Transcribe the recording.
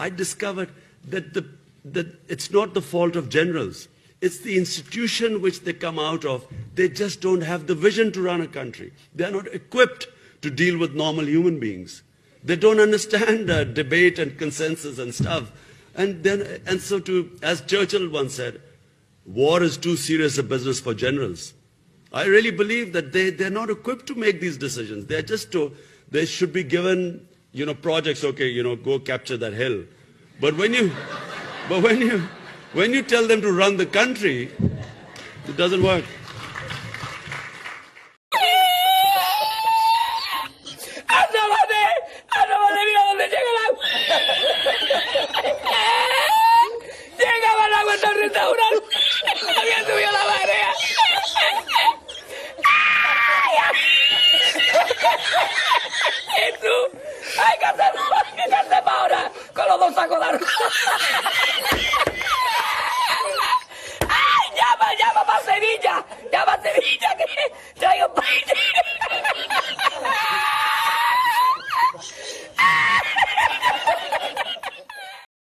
I discovered that it's not the fault of generals. It's the institution which they come out of. They just don't have the vision to run a country. They're not equipped to deal with normal human beings. They don't understand debate and consensus and stuff. And so as Churchill once said, war is too serious a business for generals. I really believe that they're not equipped to make these decisions. They should be given, projects, okay, go capture that hill. But when you tell them to run the country, it doesn't work. Mira dónde llega el agua. Llegaba el agua hasta el restaurante. Había subido la marea. ¿Y tú? Hay que hacer ahora con los dos sacos de arroz.